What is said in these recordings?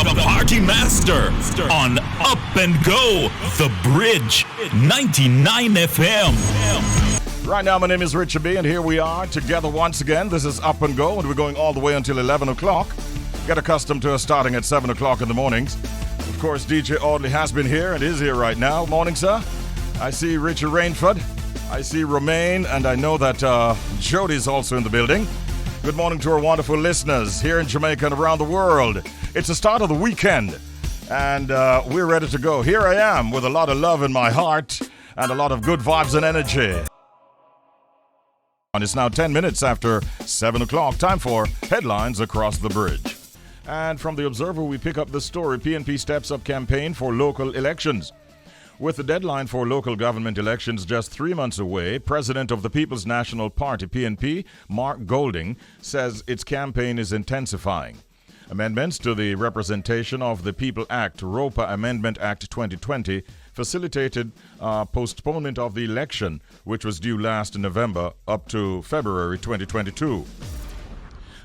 the party master on Up and Go, The Bridge, 99 FM. Right now, my name is Richie B, and here we are together once again. This is Up and Go, and we're going all the way until 11 o'clock. Get accustomed to us starting at 7 o'clock in the mornings. Of course, DJ Audley has been here and is here right now. Morning, sir. I see Richard Rainford. I see Romaine, and I know that Jody's also in the building. Good morning to our wonderful listeners here in Jamaica and around the world. It's the start of the weekend, and we're ready to go. Here I am with a lot of love in my heart and a lot of good vibes and energy. And it's now 10 minutes after 7 o'clock. Time for Headlines Across the Bridge. And from the Observer, we pick up the story, PNP steps up campaign for local elections. With the deadline for local government elections just 3 months away, President of the People's National Party, PNP, Mark Golding, says its campaign is intensifying. Amendments to the Representation of the People Act, ROPA Amendment Act 2020, facilitated postponement of the election, which was due last November up to February 2022.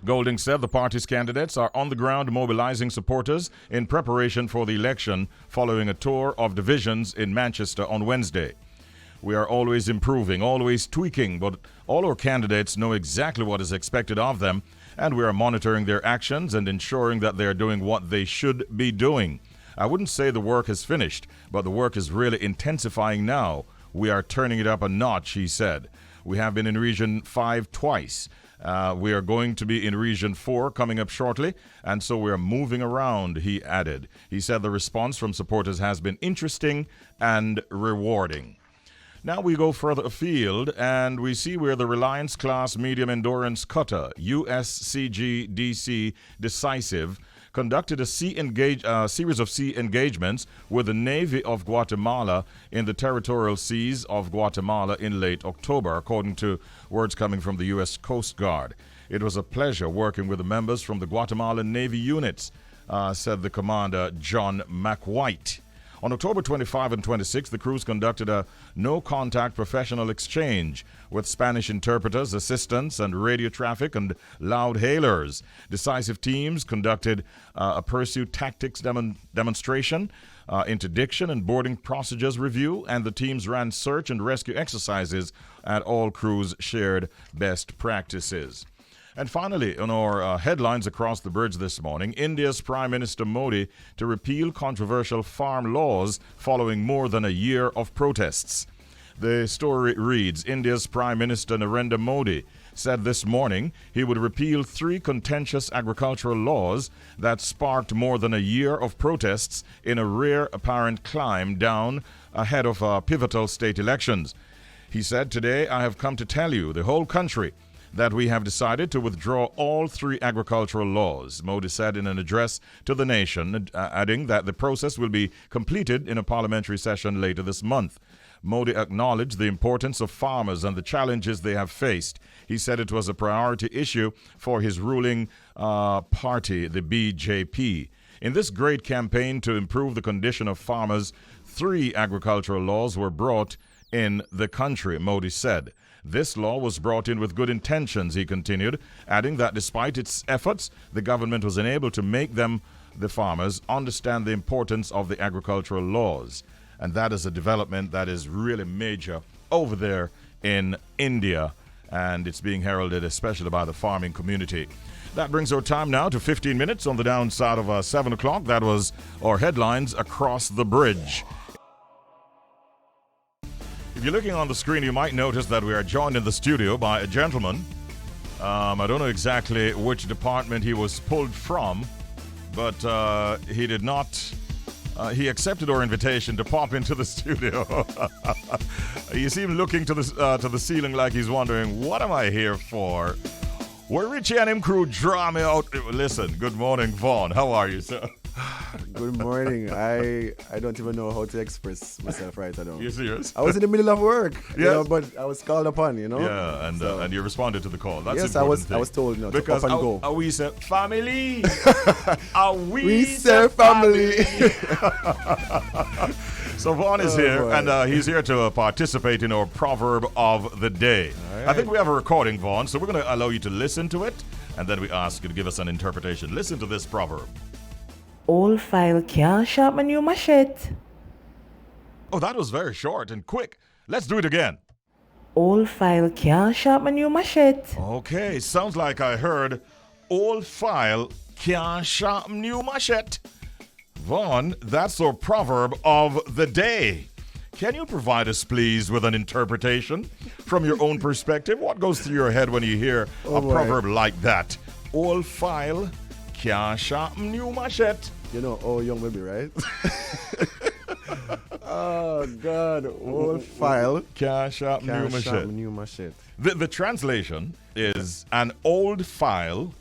Golding said the party's candidates are on the ground mobilizing supporters in preparation for the election following a tour of divisions in Manchester on Wednesday. We are always improving, always tweaking, but all our candidates know exactly what is expected of them, and we are monitoring their actions and ensuring that they are doing what they should be doing. I wouldn't say the work is finished, but the work is really intensifying now. We are turning it up a notch, he said. We have been in Region 5 twice. We are going to be in Region 4 coming up shortly, and so we are moving around, he added. He said the response from supporters has been interesting and rewarding. Now we go further afield, and we see where the Reliance Class Medium Endurance Cutter, USCG DC Decisive, conducted a series of sea engagements with the Navy of Guatemala in the territorial seas of Guatemala in late October, according to words coming from the U.S. Coast Guard. It was a pleasure working with the members from the Guatemalan Navy units, said the commander, John McWhite. On October 25 and 26, the crews conducted a no-contact professional exchange with Spanish interpreters, assistants, and radio traffic and loud hailers. Decisive teams conducted a pursuit tactics demonstration, interdiction and boarding procedures review, and the teams ran search and rescue exercises at all crews shared best practices. And finally, on our headlines across the bridge this morning, India's Prime Minister Modi to repeal controversial farm laws following more than a year of protests. The story reads, India's Prime Minister Narendra Modi said this morning he would repeal 3 contentious agricultural laws that sparked more than a year of protests in a rare apparent climb down ahead of pivotal state elections. He said, today I have come to tell you, the whole country, that we have decided to withdraw all 3 agricultural laws, Modi said in an address to the nation, adding that the process will be completed in a parliamentary session later this month. Modi acknowledged the importance of farmers and the challenges they have faced. He said it was a priority issue for his ruling party, the BJP. In this great campaign to improve the condition of farmers, 3 agricultural laws were brought in the country, Modi said. This law was brought in with good intentions, he continued, adding that despite its efforts, the government was unable to make the farmers, understand the importance of the agricultural laws. And that is a development that is really major over there in India, and it's being heralded especially by the farming community. That brings our time now to 15 minutes on the downside of 7 o'clock. That was our headlines across the bridge. If you're looking on the screen, you might notice that we are joined in the studio by a gentleman. I don't know exactly which department he was pulled from, but he did not. He accepted our invitation to pop into the studio. You see him looking to the ceiling like he's wondering, what am I here for? Well, Richie and him crew draw me out. Listen, good morning, Vaughn. How are you, sir? Good morning. I don't even know how to express myself right now. You serious? I was in the middle of work, Yes. but I was called upon, Yeah, and you responded to the call. That's yes, important I was told, because to up and go. Are we say family? We say family. So Vaughn is here, boy. and he's here to participate in our Proverb of the Day. Right. I think we have a recording, Vaughn, so we're going to allow you to listen to it, and then we ask you to give us an interpretation. Listen to this proverb. Old file can't sharpen new machete. Oh, that was very short and quick. Let's do it again. Old file can't sharpen new machete. Okay, sounds like I heard old file can't sharpen new machete. Vaughn, that's our proverb of the day. Can you provide us, please, with an interpretation from your own perspective? What goes through your head when you hear a proverb like that? Old file can't sharpen new machete. You know, oh, young baby, right? Oh, God. Old file. Can't sharpen new machete. New machete. The translation is an old file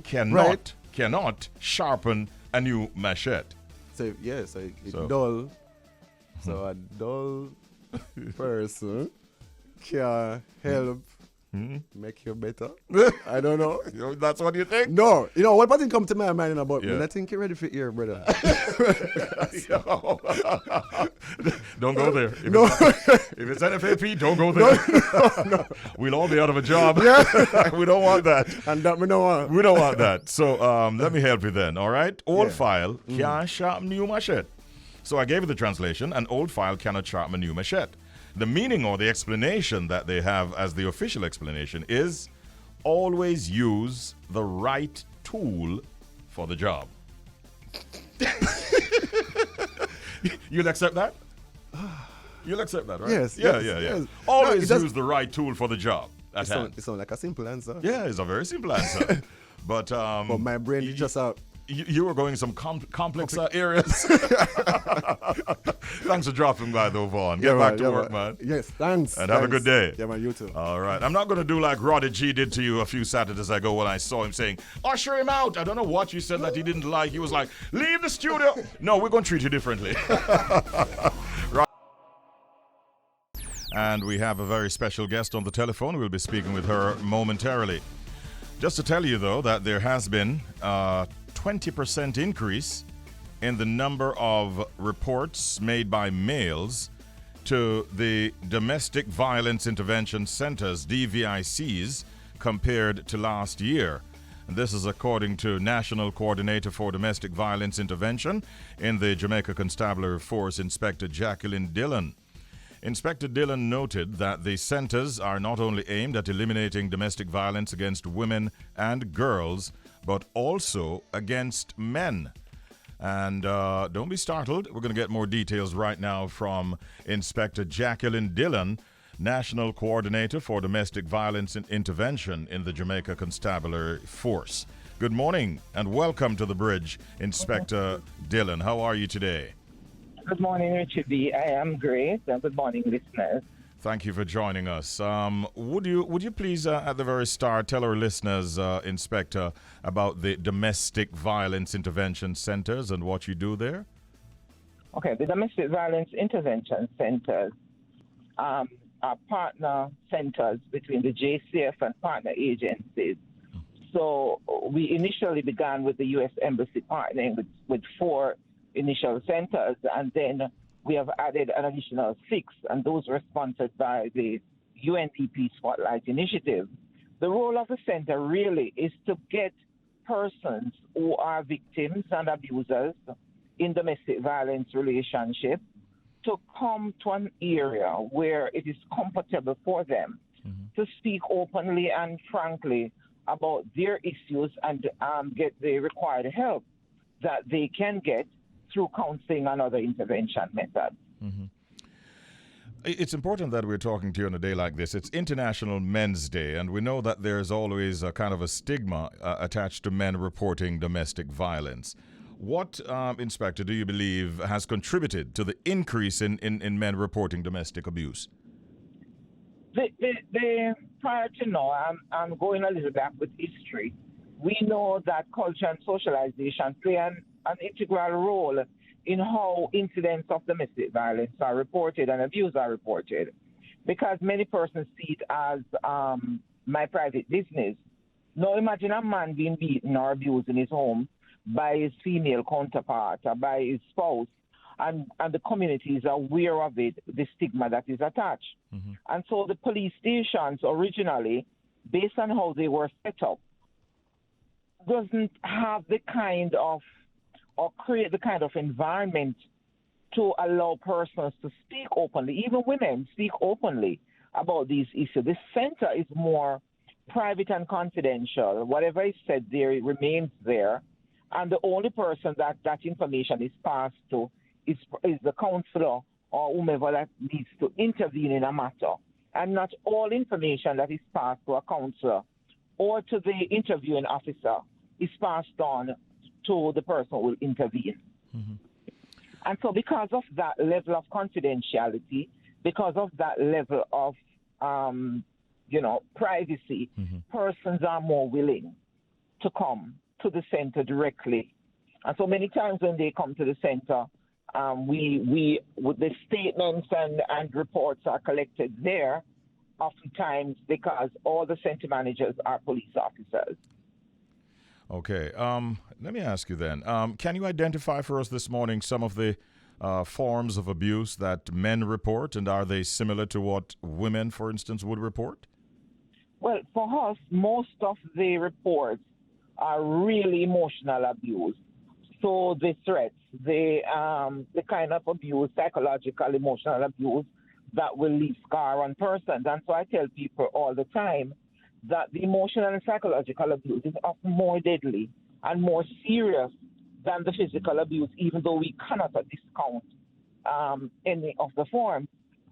cannot sharpen a new machete. So, yes, it's dull. So a dull person can help make you better. I don't know. That's what you think? No. You know, what thing come to my mind about me? I think you're ready for here, brother. Don't go there. If it's NFAP, don't go there. No. We'll all be out of a job. Yeah. We don't want that. And that we don't want. We don't want that. So let me help you then, all right? Old file can't sharpen new machete. So I gave you the translation, an old file cannot sharpen a new machete. The meaning or the explanation that they have as the official explanation is always use the right tool for the job. You'll accept that? You'll accept that, right? Yes. Yeah. Always use the right tool for the job at hand. It sounds like a simple answer. Yeah, it's a very simple answer. But my brain is just out. You were going some complex areas. Thanks for dropping by, though, Vaughn. Get back to work, man. Yes, thanks. And have a good day. Yeah, man, you too. All right. I'm not going to do like Roddy G did to you a few Saturdays ago when I saw him saying, usher him out. I don't know what you said that he didn't like. He was like, leave the studio. No, we're going to treat you differently. Right. And we have a very special guest on the telephone. We'll be speaking with her momentarily. Just to tell you, though, that there has been 20% increase in the number of reports made by males to the Domestic Violence Intervention Centers, DVICs, compared to last year. This is according to National Coordinator for Domestic Violence Intervention in the Jamaica Constabulary Force, Inspector Jacquilline Dillion. Inspector Dillion noted that the centers are not only aimed at eliminating domestic violence against women and girls, but also against men. And don't be startled. We're going to get more details right now from Inspector Jacquilline Dillion, National Coordinator for Domestic Violence Intervention in the Jamaica Constabulary Force. Good morning and welcome to the bridge, Inspector Dillion. How are you today? Good morning, Richie B. I am great, and good morning, listeners. Thank you for joining us. Would you please, at the very start, tell our listeners, Inspector, about the Domestic Violence Intervention Centers and what you do there? Okay, the Domestic Violence Intervention Centers are partner centers between the JCF and partner agencies. So we initially began with the U.S. Embassy partnering with 4 initial centers, and then we have added an additional 6, and those were sponsored by the UNDP Spotlight Initiative. The role of the center really is to get persons who are victims and abusers in domestic violence relationships to come to an area where it is comfortable for them to speak openly and frankly about their issues and get the required help that they can get through counseling and other intervention methods. It's important that we're talking to you on a day like this. It's International Men's Day, and we know that there's always a kind of a stigma attached to men reporting domestic violence. What, Inspector, do you believe has contributed to the increase in men reporting domestic abuse? Prior to now, I'm going a little back with history. We know that culture and socialization play an integral role in how incidents of domestic violence are reported and abuse are reported, because many persons see it as my private business. Now imagine a man being beaten or abused in his home by his female counterpart or by his spouse, and the community is aware of it, the stigma that is attached. And so the police stations originally, based on how they were set up, doesn't have the kind of or create the kind of environment to allow persons to speak openly, even women speak openly about these issues. This center is more private and confidential. Whatever is said there, it remains there. And the only person that information is passed to is the counselor or whomever that needs to intervene in a matter. And not all information that is passed to a counselor or to the interviewing officer is passed on to the person who will intervene. Mm-hmm. And so because of that level of confidentiality, because of that level of, privacy, mm-hmm. persons are more willing to come to the center directly. And so many times when they come to the center, we with the statements and reports are collected there, oftentimes because all the center managers are police officers. Okay. Let me ask you then, can you identify for us this morning some of the forms of abuse that men report, and are they similar to what women, for instance, would report? Well, for us, most of the reports are really emotional abuse. So the threats, the kind of abuse, psychological, emotional abuse that will leave scar on persons. And so I tell people all the time that the emotional and psychological abuse is often more deadly and more serious than the physical abuse, even though we cannot discount any of the forms.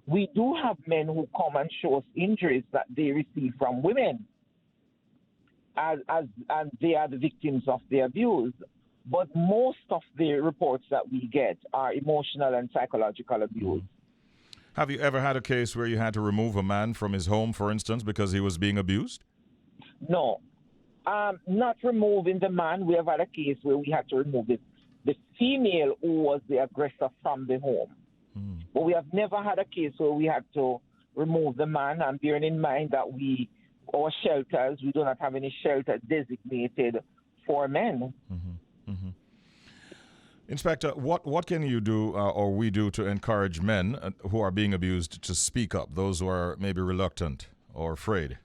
We do have men who come and show us injuries that they receive from women, and they are the victims of the abuse. But most of the reports that we get are emotional and psychological abuse. Have you ever had a case where you had to remove a man from his home, for instance, because he was being abused? No. Not removing the man. We have had a case where we had to remove the female who was the aggressor from the home. But we have never had a case where we had to remove the man, and bearing in mind that our shelters, we do not have any shelter designated for men. Mm-hmm. Mm-hmm. Inspector, what can you do or we do to encourage men who are being abused to speak up, those who are maybe reluctant or afraid?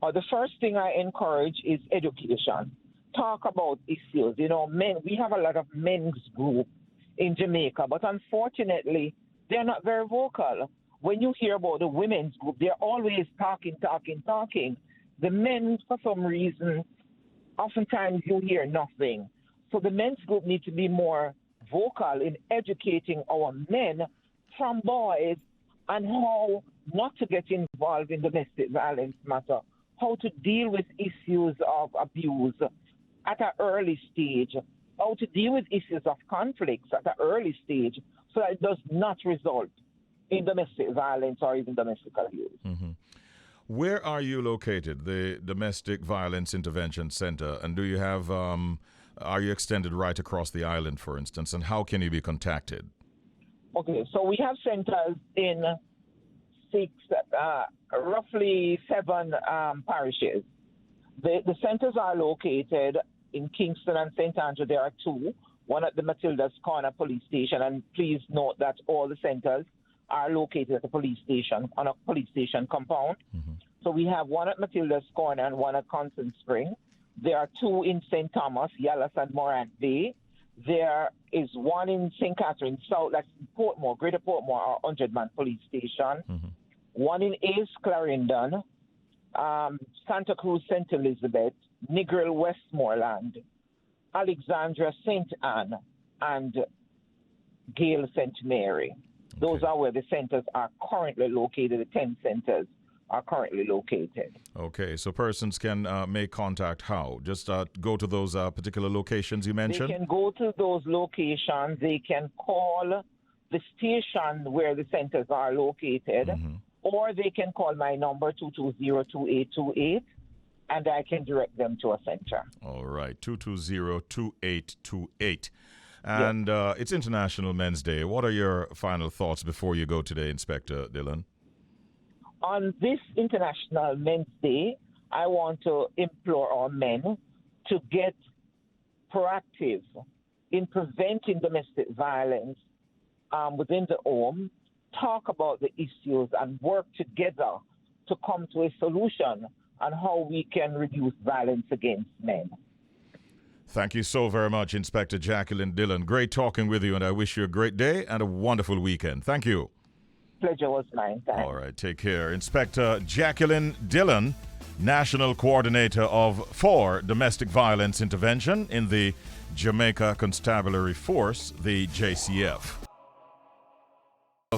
The first thing I encourage is education. Talk about issues. Men, we have a lot of men's groups in Jamaica, but unfortunately, they're not very vocal. When you hear about the women's group, they're always talking. The men, for some reason, oftentimes you hear nothing. So the men's group need to be more vocal in educating our men from boys on how not to get involved in domestic violence matter, how to deal with issues of abuse at an early stage, how to deal with issues of conflicts at an early stage so that it does not result in domestic violence or even domestic abuse. Mm-hmm. Where are you located, the Domestic Violence Intervention Center, and do you have, are you extended right across the island, for instance, and how can you be contacted? Okay, so we have centers in roughly 7 parishes. The centers are located in Kingston and St. Andrew. There are 2, one at the Matilda's Corner police station, and please note that all the centers are located at the police station, on a police station compound. Mm-hmm. So we have one at Matilda's Corner and one at Constant Spring. There are 2 in St. Thomas, Yallas and Morant Bay. There is one in St. Catherine South, that's Portmore, Greater Portmore, our 100-man police station. Mm-hmm. One in Ace, Clarendon, Santa Cruz, St. Elizabeth, Negril, Westmoreland, Alexandria, St. Anne, and Gale, St. Mary. Those Okay. are where the centers are currently located. The 10 centers are currently located. Okay, so persons can make contact how? Just go to those particular locations you mentioned? They can go to those locations. They can call the station where the centers are located, mm-hmm. or they can call my number, 220-2828, and I can direct them to a center. All right, 220-2828. And yes. It's International Men's Day. What are your final thoughts before you go today, Inspector Dillion? On this International Men's Day, I want to implore our men to get proactive in preventing domestic violence within the home, talk about the issues, and work together to come to a solution on how we can reduce violence against men. Thank you so very much, Inspector Jacquilline Dillion. Great talking with you, and I wish you a great day and a wonderful weekend. Thank you. Pleasure was mine. Thanks. All right, take care. Inspector Jacquilline Dillion, National Coordinator for Domestic Violence Intervention in the Jamaica Constabulary Force, the JCF.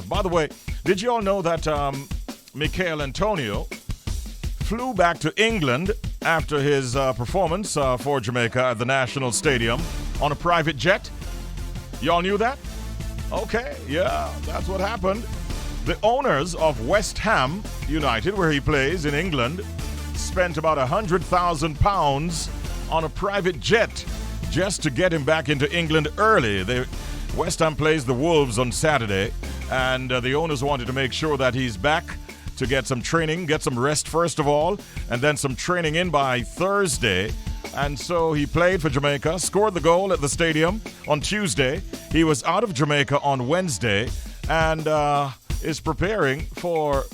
By the way, did you all know that Michael Antonio flew back to England after his performance for Jamaica at the National Stadium on a private jet? Y'all knew that? Okay, yeah, that's what happened. The owners of West Ham United, where he plays in England, spent about £100,000 on a private jet just to get him back into England early. West Ham plays the Wolves on Saturday, and the owners wanted to make sure that he's back to get some training, get some rest first of all, and then some training in by Thursday. And so he played for Jamaica, scored the goal at the stadium on Tuesday. He was out of Jamaica on Wednesday, and is preparing for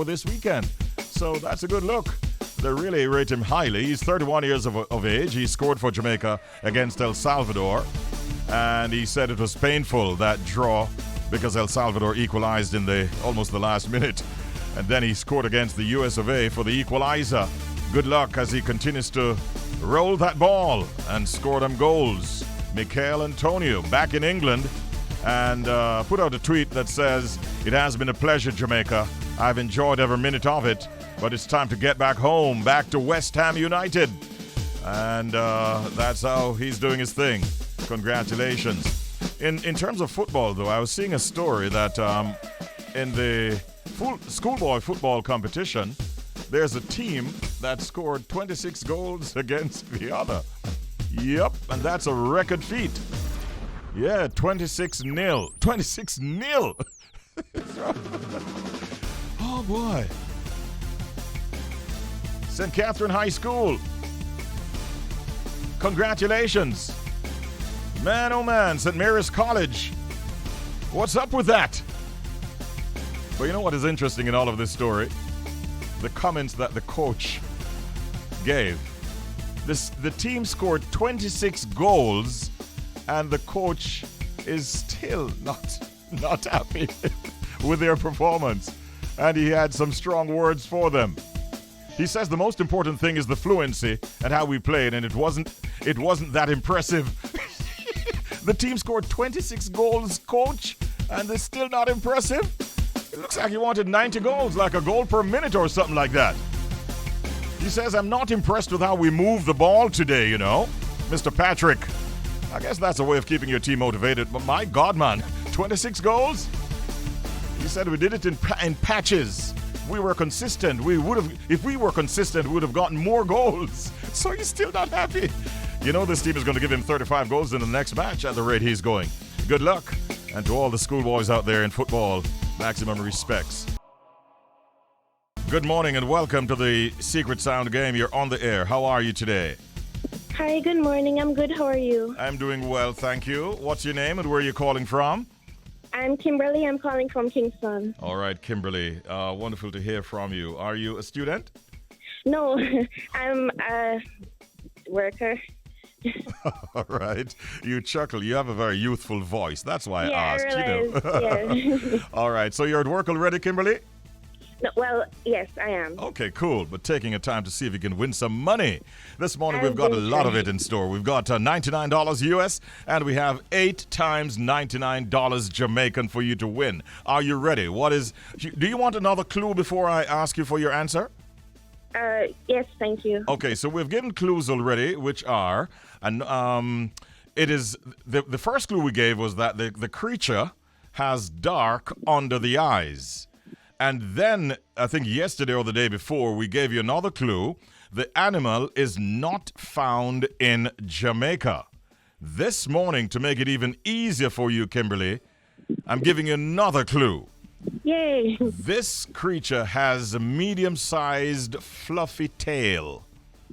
this weekend. So that's a good look. They really rate him highly. He's 31 years of age. He scored for Jamaica against El Salvador, and he said it was painful, that draw, because El Salvador equalized in almost the last minute. And then he scored against the US of A for the equalizer. Good luck as he continues to roll that ball and score them goals. Michael Antonio back in England, and put out a tweet that says, "It has been a pleasure, Jamaica. I've enjoyed every minute of it, but it's time to get back home, back to West Ham United." And that's how he's doing his thing. Congratulations. In terms of football, though, I was seeing a story that in the schoolboy football competition, there's a team that scored 26 goals against the other. Yep, and that's a record feat. Yeah, 26-0. 26-0! Oh, boy. St. Catherine High School. Congratulations. Man, oh man, St. Mary's College. What's up with that? But you know what is interesting in all of this story? The comments that the coach gave. The team scored 26 goals, and the coach is still not happy with their performance. And he had some strong words for them. He says the most important thing is the fluency and how we played, and it wasn't that impressive. The team scored 26 goals, coach, and they're still not impressive. It looks like he wanted 90 goals, like a goal per minute or something like that. He says, "I'm not impressed with how we moved the ball today, Mr. Patrick." I guess that's a way of keeping your team motivated, but my God, man, 26 goals? He said we did it in patches. We were consistent. If we were consistent, we would have gotten more goals. So he's still not happy. This team is going to give him 35 goals in the next match at the rate he's going. Good luck. And to all the schoolboys out there in football, maximum respects. Good morning and welcome to the Secret Sound Game. You're on the air. How are you today? Hi, good morning. I'm good. How are you? I'm doing well, thank you. What's your name and where are you calling from? I'm Kimberly. I'm calling from Kingston. All right, Kimberly. Wonderful to hear from you. Are you a student? No, I'm a worker. All right. You chuckle. You have a very youthful voice. That's why I asked. I realized, yeah. All right. So you're at work already, Kimberly? No, well, yes, I am. Okay, cool. But taking a time to see if you can win some money. This morning we've got a lot of it in store. We've got $99 US, and we have 8 times $99 Jamaican for you to win. Are you ready? Do you want another clue before I ask you for your answer? Yes, thank you. Okay, so we've given clues already, which are, it is, the first clue we gave was that the creature has dark under the eyes. And then, I think yesterday or the day before, we gave you another clue. The animal is not found in Jamaica. This morning, to make it even easier for you, Kimberly, I'm giving you another clue. Yay. This creature has a medium-sized fluffy tail.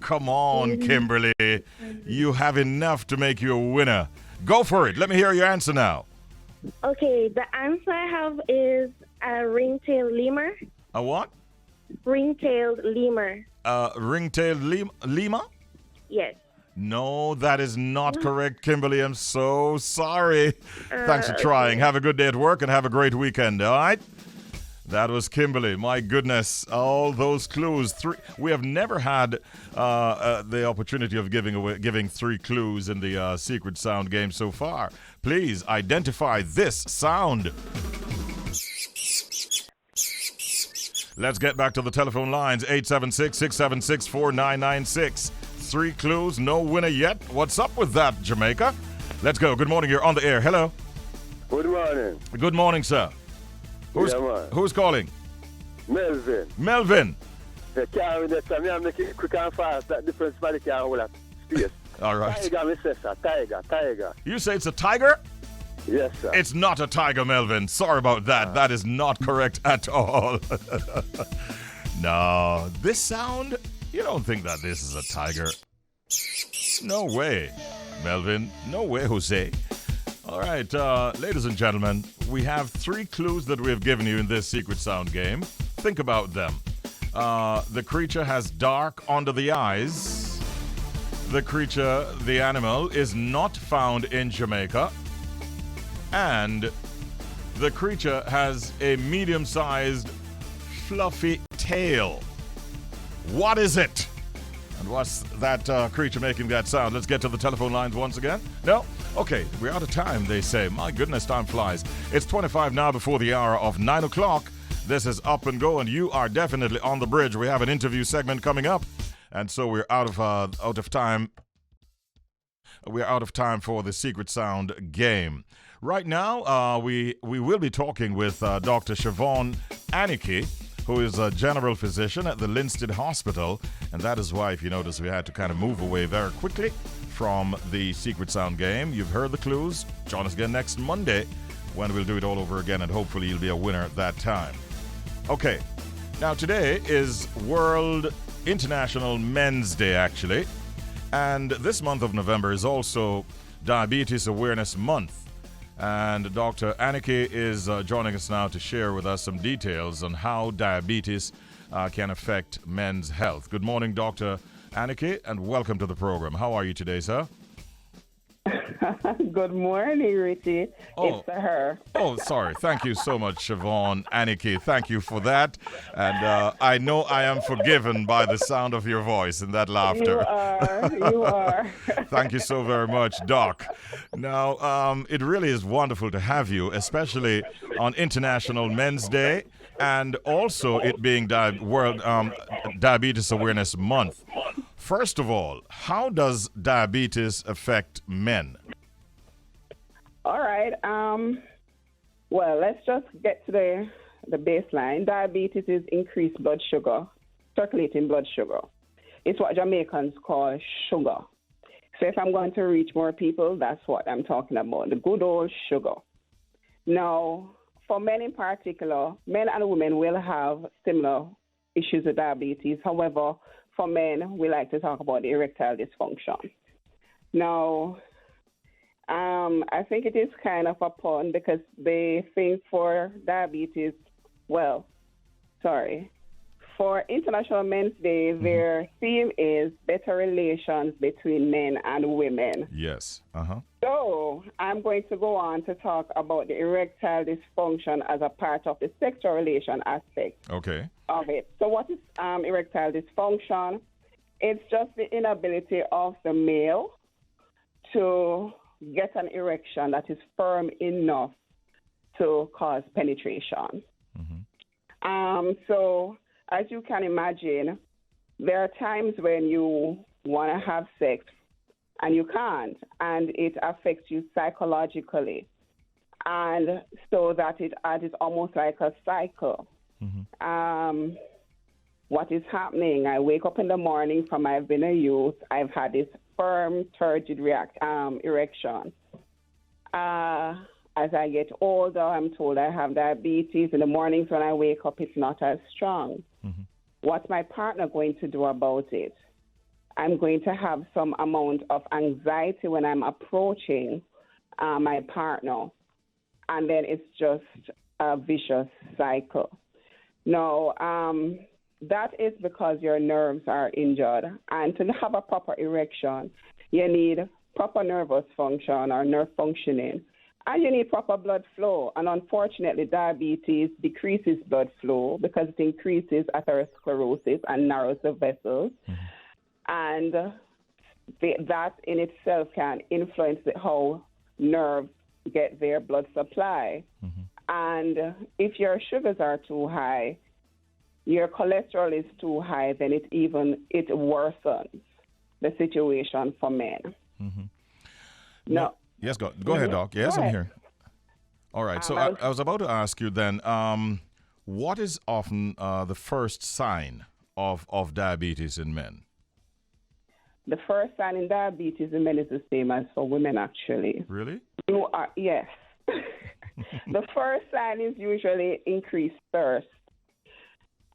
Come on, Kimberly. You have enough to make you a winner. Go for it. Let me hear your answer now. Okay, the answer I have is a ring-tailed lemur. A what? Ring-tailed lemur. Ring-tailed lemur? Yes. No, that is not correct, Kimberly. I'm so sorry. Thanks for trying. Have a good day at work and have a great weekend, all right? That was Kimberly. My goodness, all those clues. We have never had the opportunity of giving 3 clues in the secret sound game so far. Please identify this sound. Let's get back to the telephone lines. 876-676-4996. 3 clues, no winner yet. What's up with that, Jamaica? Let's go. Good morning. You're on the air. Hello. Good morning. Good morning, sir. Who's calling? Melvin. Melvin. The car with the time, I make it quick and fast. That difference by the car will have space. All right. Tiger, my sister. Tiger. You say it's a tiger? Yes, sir. It's not a tiger, Melvin. Sorry about that. That is not correct at all. No, this sound, you don't think that this is a tiger. No way, Melvin. No way, Jose. All right, ladies and gentlemen, we have 3 clues that we have given you in this secret sound game. Think about them. The creature has dark under the eyes. The animal, is not found in Jamaica. And the creature has a medium-sized, fluffy tail. What is it? And what's that creature making that sound? Let's get to the telephone lines once again. No? Okay, we're out of time, they say. My goodness, time flies. It's 25 now before the hour of 9 o'clock. This is Up and Go, and you are definitely on the bridge. We have an interview segment coming up, and so we're out of time. We're out of time for the Secret Sound game. Right now, we will be talking with Dr. Shevaughn Annikie, who is a general physician at the Linstead Hospital. And that is why, if you notice, we had to kind of move away very quickly from the Secret Sound game. You've heard the clues. Join us again next Monday when we'll do it all over again, and hopefully you'll be a winner at that time. Okay, now today is World International Men's Day, actually. And this month of November is also Diabetes Awareness Month. And Dr. Annikie is joining us now to share with us some details on how diabetes can affect men's health. Good morning, Dr. Annikie, and welcome to the program. How are you today, sir? Good morning, Richie. It's her. Oh, sorry. Thank you so much, Shevaughn Annikie. Thank you for that. And I know I am forgiven by the sound of your voice and that laughter. You are. Thank you so very much, Doc. Now, it really is wonderful to have you, especially on International Men's Day and also it being World Diabetes Awareness Month. First of all, how does diabetes affect men? All right. Well, let's just get to the baseline. Diabetes is increased blood sugar, circulating blood sugar. It's what Jamaicans call sugar. So if I'm going to reach more people, that's what I'm talking about, the good old sugar. Now, for men in particular, men and women will have similar issues with diabetes. However, for men, we like to talk about erectile dysfunction. Now, I think it is kind of a pun because they think for diabetes, for International Men's Day, their theme is better relations between men and women. Yes. So I'm going to go on to talk about the erectile dysfunction as a part of the sexual relation aspect of it. So what is erectile dysfunction? It's just the inability of the male to get an erection that is firm enough to cause penetration. So as you can imagine, there are times when you want to have sex and you can't, and it affects you psychologically. And so that it is almost like a cycle. What is happening? I wake up in the morning from I've been a youth. I've had this firm, turgid erection. As I get older, I'm told I have diabetes. In the mornings when I wake up, it's not as strong. What's my partner going to do about it? I'm going to have some amount of anxiety when I'm approaching my partner. And then it's just a vicious cycle. Now, that is because your nerves are injured. And to have a proper erection, You need proper nervous function or nerve functioning. And you need proper blood flow. And unfortunately, diabetes decreases blood flow because it increases atherosclerosis and narrows the vessels. And that in itself can influence how nerves get their blood supply. And if your sugars are too high, your cholesterol is too high, then it worsens the situation for men. No. Yes, go ahead, Doc. Yes, I'm here. All right. So I was about to ask you then, what is often the first sign of diabetes in men? The first sign in diabetes in men is the same as for women, actually. Really? Yes. The first sign is usually increased thirst,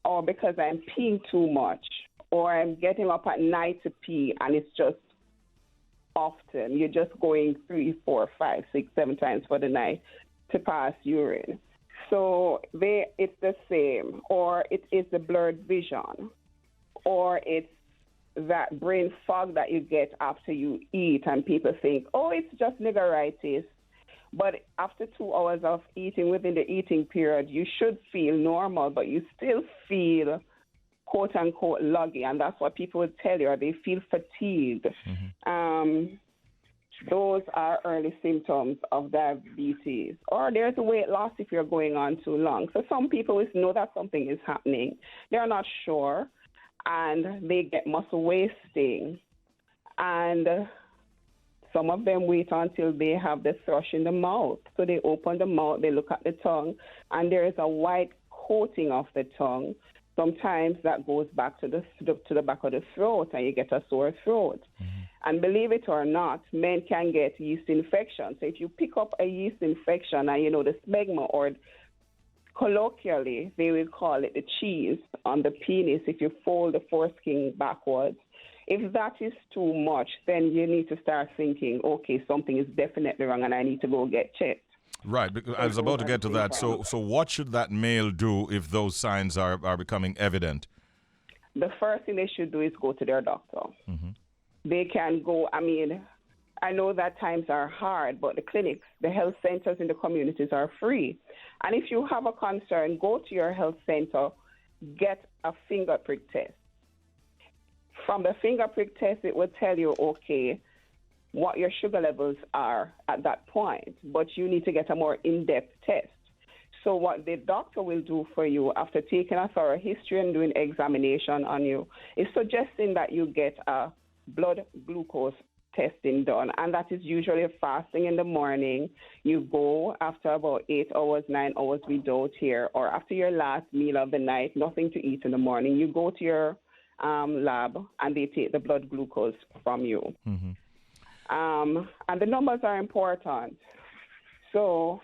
or because I'm peeing too much, or I'm getting up at night to pee, and it's just often. You're just going 3, 4, 5, 6, 7 times for the night to pass urine. So it's the same, or it is the blurred vision, or it's that brain fog that you get after you eat, and people think, oh, it's just niggeritis. But after 2 hours of eating, within the eating period, you should feel normal, but you still feel quote-unquote luggy, and that's what people would tell you, or they feel fatigued. Those are early symptoms of diabetes. Or there's a weight loss if you're going on too long. So some people know that something is happening. They're not sure, and they get muscle wasting. And some of them wait until they have the thrush in the mouth. So they open the mouth, they look at the tongue, and there is a white coating of the tongue. Sometimes that goes back to the back of the throat, and you get a sore throat. And believe it or not, men can get yeast infections. So if you pick up a yeast infection and the smegma, or colloquially they will call it the cheese on the penis, if you fold the foreskin backwards, if that is too much, then you need to start thinking, okay, something is definitely wrong and I need to go get checked. Right, because I was about to get to that. So what should that male do if those signs are becoming evident? The first thing they should do is go to their doctor. They can go, I know that times are hard, but the clinics, the health centers in the communities are free. And if you have a concern, go to your health center, get a finger prick test. From the finger prick test, it will tell you, okay, what your sugar levels are at that point, but you need to get a more in-depth test. So what the doctor will do for you after taking a thorough history and doing examination on you is suggesting that you get a blood glucose testing done, and that is usually fasting in the morning. You go after about 8 hours, 9 hours without here, or after your last meal of the night, nothing to eat in the morning. You go to your lab, and they take the blood glucose from you. And the numbers are important. So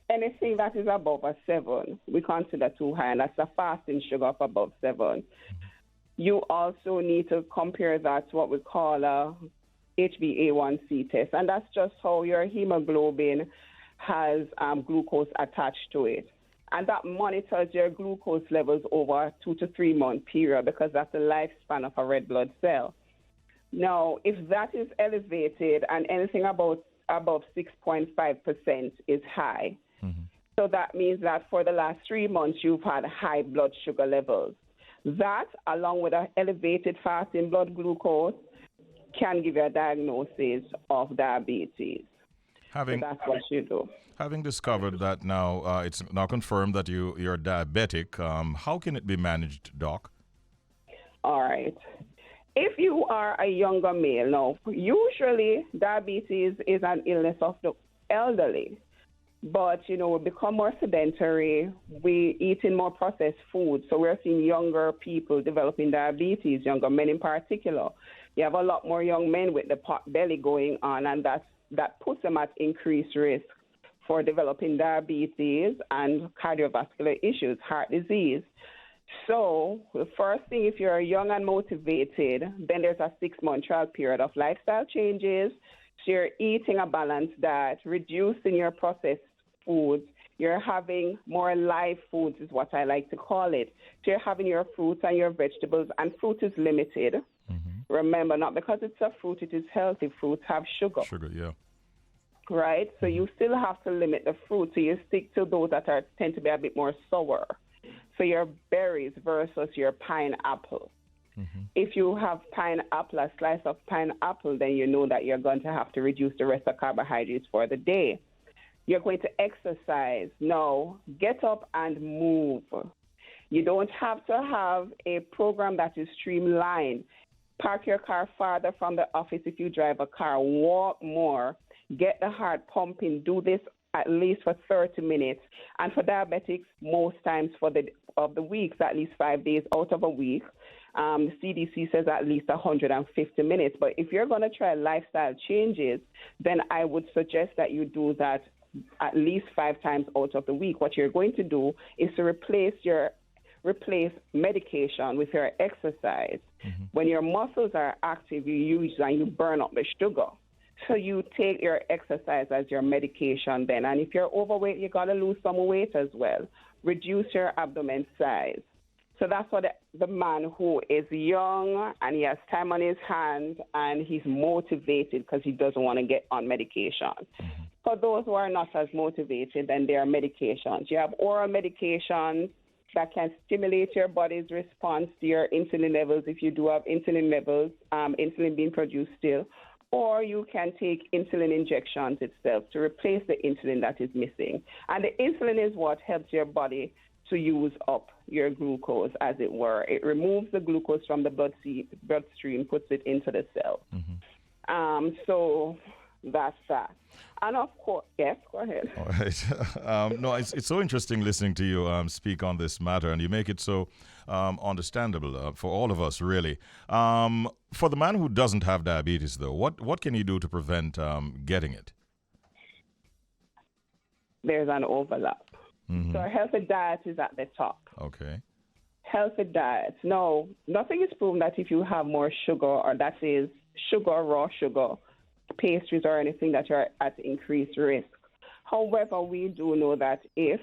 anything that is above a 7, we consider too high, and that's a fasting sugar of above 7. You also need to compare that to what we call a HbA1c test, and that's just how your hemoglobin has glucose attached to it. And that monitors your glucose levels over a 2 to 3 month period, because that's the lifespan of a red blood cell. Now, if that is elevated and anything above 6.5% is high, so that means that for the last 3 months you've had high blood sugar levels. That, along with an elevated fasting blood glucose, can give you a diagnosis of diabetes. So that's what you do. Having discovered that now, it's now confirmed that you're diabetic, how can it be managed, Doc? All right. If you are a younger male, now, usually diabetes is an illness of the elderly. But, we become more sedentary. We eating more processed food. So we're seeing younger people developing diabetes, younger men in particular. You have a lot more young men with the pot belly going on, and that puts them at increased risk for developing diabetes and cardiovascular issues, heart disease. So the first thing, if you're young and motivated, then there's a 6-month trial period of lifestyle changes. So you're eating a balanced diet, reducing your processed foods. You're having more live foods is what I like to call it. So you're having your fruits and your vegetables, and fruit is limited. Remember, not because it's a fruit, it is healthy. Fruits have sugar. Sugar, yeah. Right? So you still have to limit the fruit. So you stick to those that tend to be a bit more sour. So your berries versus your pineapple. If you have pineapple, a slice of pineapple, then you know that you're going to have to reduce the rest of carbohydrates for the day. You're going to exercise. No, get up and move. You don't have to have a program that is streamlined. Park your car farther from the office if you drive a car. Walk more. Get the heart pumping. Do this at least for 30 minutes. And for diabetics, most times of the weeks, at least 5 days out of a week. The CDC says at least 150 minutes. But if you're going to try lifestyle changes, then I would suggest that you do that at least 5 times out of the week. What you're going to do is to replace medication with your exercise. When your muscles are active, you use and you burn up the sugar. So you take your exercise as your medication then. And if you're overweight, you got to lose some weight as well. Reduce your abdomen size. So that's what the man who is young and he has time on his hands and he's motivated because he doesn't want to get on medication. For those who are not as motivated, then there are medications. You have oral medications that can stimulate your body's response to your insulin levels if you do have insulin levels, insulin being produced still. Or you can take insulin injections itself to replace the insulin that is missing. And the insulin is what helps your body to use up your glucose, as it were. It removes the glucose from the bloodstream, puts it into the cell. So that's that. And of course, yes, go ahead. All right. No, it's so interesting listening to you speak on this matter, and you make it so understandable for all of us, really. For the man who doesn't have diabetes, though, what can you do to prevent getting it? There's an overlap. So a healthy diet is at the top. Okay. Healthy diet. No, nothing is proven that if you have more sugar, or that is sugar, raw sugar, pastries or anything, that you're at increased risk. However, we do know that if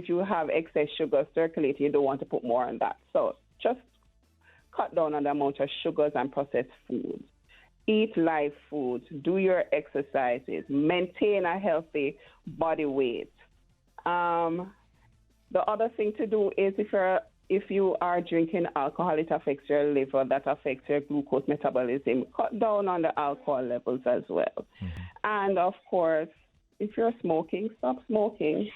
you have excess sugar circulating, you don't want to put more on that. So just cut down on the amount of sugars and processed foods. Eat live foods, do your exercises, maintain a healthy body weight. The other thing to do is if you are drinking alcohol, it affects your liver, that affects your glucose metabolism. Cut down on the alcohol levels as well. And of course, if you're smoking, stop smoking.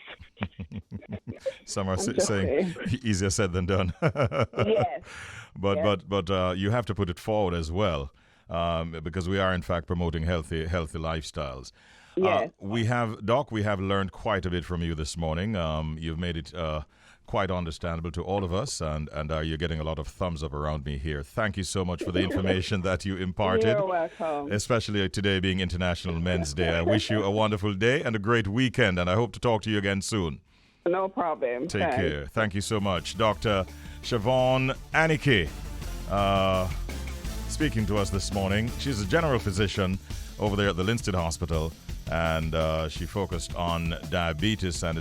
Some are saying easier said than done. Yes. But you have to put it forward as well. Because we are in fact promoting healthy lifestyles. Yes. We have learned quite a bit from you this morning. You've made it quite understandable to all of us, and you're getting a lot of thumbs up around me here. Thank you so much for the information that you imparted. You're welcome. Especially today being International Men's Day. I wish you a wonderful day and a great weekend, and I hope to talk to you again soon. No problem. Take care. Thank you so much. Dr. Shevaughn Annikie. Speaking to us this morning. She's a general physician over there at the Linstead Hospital, and she focused on diabetes and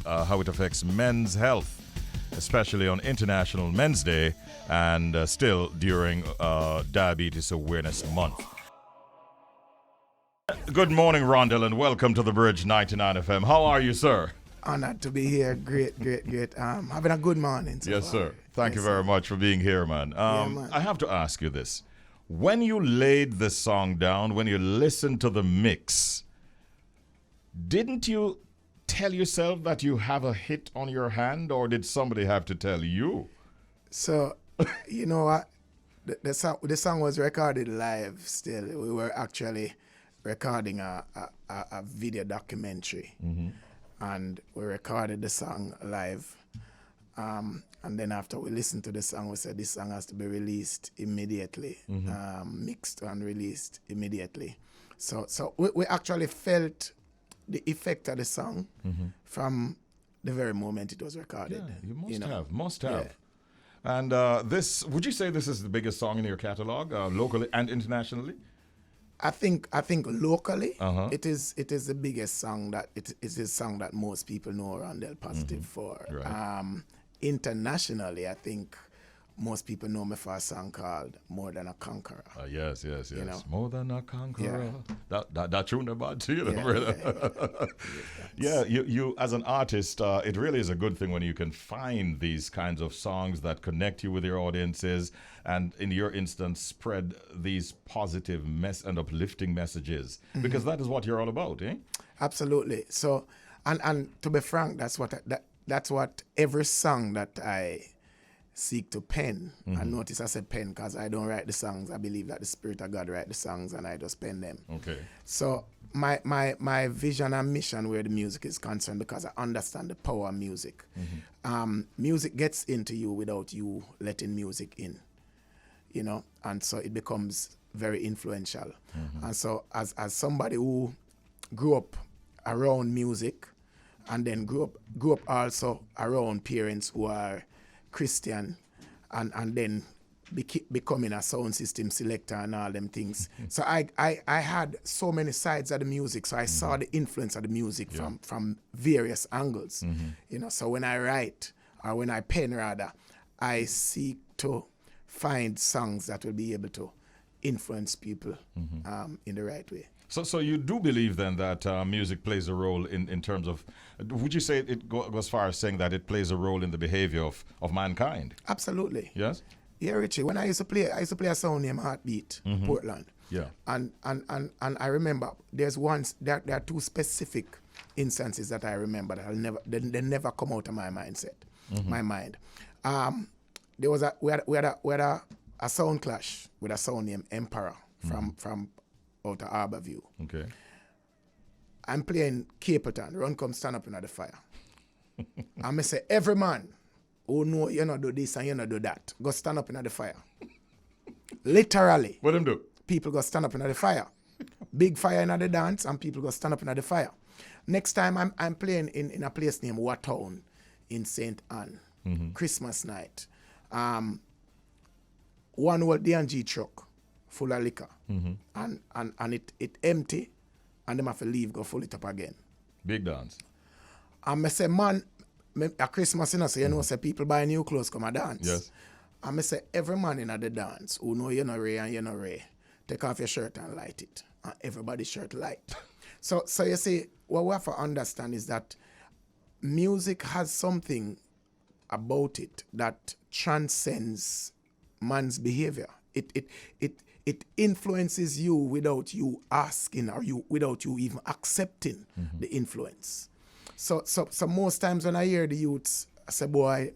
how it affects men's health, especially on International Men's Day and still during Diabetes Awareness Month. Good morning, Rondell, and welcome to the Bridge 99 FM. How are you, sir? Honored to be here. Great. Having a good morning. Yes, sir. Thank you very much for being here, man. Man. I have to ask you this. When you laid the song down, when you listened to the mix, didn't you tell yourself that you have a hit on your hand, or did somebody have to tell you? So, you know what? The song was recorded live still. We were actually recording a video documentary. And we recorded the song live. And then after we listened to the song, we said this song has to be released immediately, mixed and released immediately. So we actually felt the effect of the song from the very moment it was recorded. Yeah, you must have. Yeah. And would you say this is the biggest song in your catalog, locally and internationally? I think locally, it is the biggest song that it is a song that most people know Rondell Positive for. Right. Internationally, I think most people know me for a song called More Than a Conqueror. Yes. You know? More than a conqueror. Yeah. That tune about to you, Yeah, brother. yeah. You as an artist, it really is a good thing when you can find these kinds of songs that connect you with your audiences, and in your instance, spread these positive and uplifting messages, because that is what you're all about, eh? Absolutely. So, and to be frank, that's what every song that I seek to pen. And notice I said pen because I don't write the songs. I believe that the Spirit of God write the songs and I just pen them. Okay. So my vision and mission where the music is concerned, because I understand the power of music. Music gets into you without you letting music in, you know, and so it becomes very influential. And so as somebody who grew up around music and then grew up also around parents who are Christian, and then becoming a sound system selector and all them things. So I had so many sides of the music, so I saw the influence of the music from various angles. You know, so when I write, or when I pen rather, I seek to find songs that will be able to influence people in the right way. So you do believe then that music plays a role in terms of, would you say it goes as far as saying that it plays a role in the behavior of mankind? Absolutely. Yes? Yeah, Richie, when I used to play a song named Heartbeat, Portland. Yeah. And I remember there are two specific instances that I remember that they never come out of my mindset, my mind. There was we had a sound clash with a sound named Emperor from out of Harborview. Okay. I'm playing Capleton, run come stand up in the fire. And I say, every man who know you not do this and you not do that, go stand up in the fire. Literally. What them do? People go stand up in the fire. Big fire in the dance and people go stand up in the fire. Next time I'm playing in a place named Watown in St. Anne. Christmas night. One old D&G truck full of liquor. And it empty, and them have to leave, go full it up again. Big dance. And I say, man, at Christmas, you know, so you know, say people buy new clothes, come and dance. Yes. And I say, every man in the dance who know you're not Ray and you're not Ray, take off your shirt and light it. And everybody's shirt light. So you see, what we have to understand is that music has something about it that transcends man's behavior. It influences you without you asking, or without you even accepting the influence. So most times when I hear the youths, I say, boy,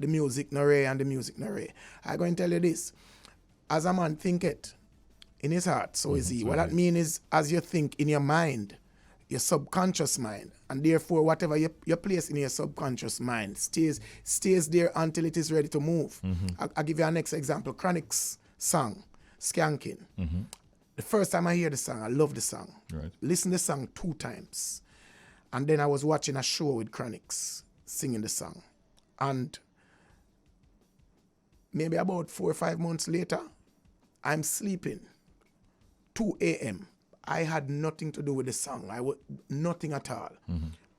the music no Ray and the music no Ray. I go and tell you this. As a man think it in his heart, so is he. What that means is, as you think in your mind, your subconscious mind, and therefore whatever you place in your subconscious mind stays there until it is ready to move. I'll give you a next example. Chronic's song, Skanking. The first time I hear the song, I love the song. Right. Listen to the song 2 times. And then I was watching a show with Chronix singing the song. And maybe about 4 or 5 months later, I'm sleeping. 2 a.m. I had nothing to do with the song. Nothing at all.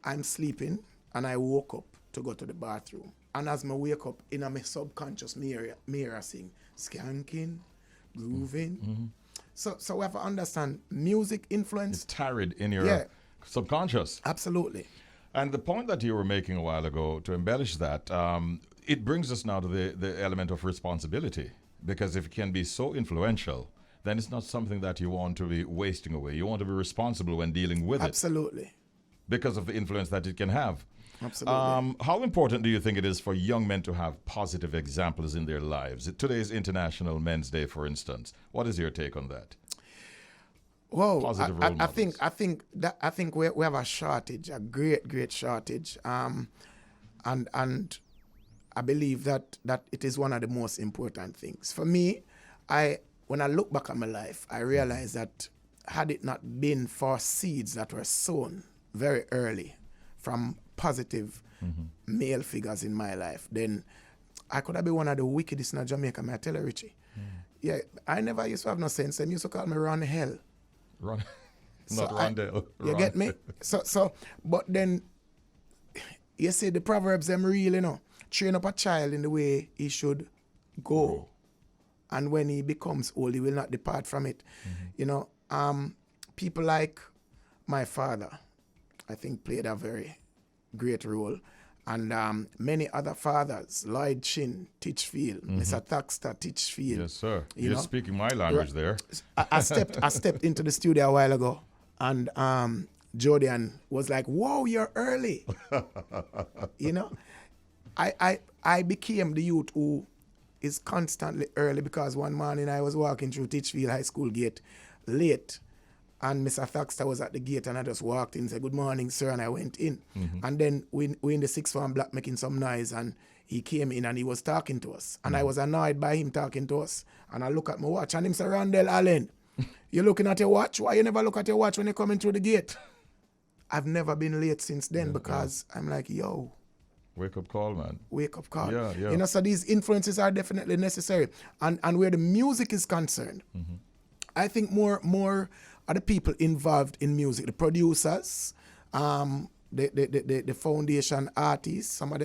I'm sleeping and I woke up to go to the bathroom. And as I wake up, in my subconscious mirror sing, Skanking, grooving. So we have to understand music influence. It's tarried in your subconscious. Absolutely. And the point that you were making a while ago, to embellish that, it brings us now to the element of responsibility. Because if it can be so influential, then it's not something that you want to be wasting away. You want to be responsible when dealing with it. Absolutely. Because of the influence that it can have. Absolutely. How important do you think it is for young men to have positive examples in their lives? Today's International Men's Day, for instance. What is your take on that? Well, Positive role models. I think we have a shortage, a great shortage, and I believe that it is one of the most important things for me. When I look back at my life, I realize that had it not been for seeds that were sown very early from positive male figures in my life, then I could have been one of the wickedest in Jamaica, may I tell you, Richie. Yeah, I never used to have no sense. They used to call me Ron Hell. Not Rondell. You get me? So, but then, you see, the Proverbs, them real, you know, train up a child in the way he should go. And when he becomes old, he will not depart from it. You know, people like my father, I think, played a very great role. And many other fathers, Lloyd Chin, Titchfield, Mr. Thaxter, Titchfield. Yes, sir. You You're know? speaking my language there. I stepped into the studio a while ago, and Jordan was like, "Whoa, you're early." You know, I became the youth who is constantly early, because one morning I was walking through Titchfield High School gate late, and Mr. Thaxter was at the gate, and I just walked in and said, "Good morning, sir," and I went in. And then we in the sixth form block making some noise, and he came in and he was talking to us. And I was annoyed by him talking to us. And I look at my watch, and him say, "Rondell Allen, you looking at your watch? Why you never look at your watch when you're coming through the gate?" I've never been late since then, because I'm like, yo. Wake up call, man. Wake up call. Yeah. You know, so these influences are definitely necessary. And where the music is concerned, I think more are the people involved in music, the producers, the foundation artists, some of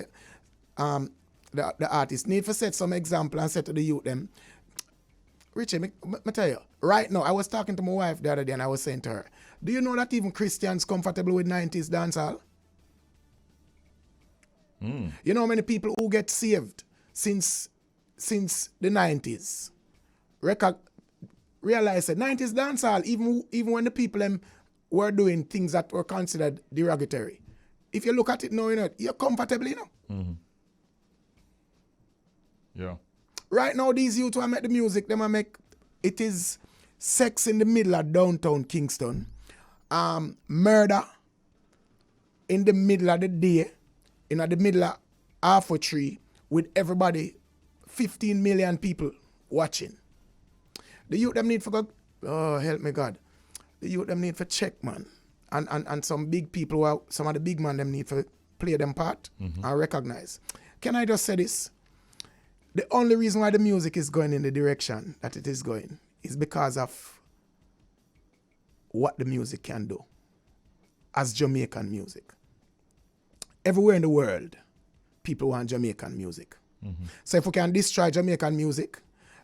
the artists need to set some example and say to the youth them, Richie, me tell you, right now, I was talking to my wife the other day, and I was saying to her, do you know that even Christians comfortable with 90s dancehall? You know how many people who get saved since the 90s realize that 90s dancehall, even when the people were doing things that were considered derogatory. If you look at it now, you know, you're comfortable, you know. Yeah. Right now, these youth who make the music, them make it is sex in the middle of downtown Kingston, murder in the middle of the day, in the middle of half a tree, with everybody, 15 million people watching. The youth them need for go, oh help me God. The youth them need for check, man. And some big people, some of the big man them need for play them part and recognize. Can I just say this? The only reason why the music is going in the direction that it is going is because of what the music can do as Jamaican music. Everywhere in the world, people want Jamaican music. So if we can destroy Jamaican music,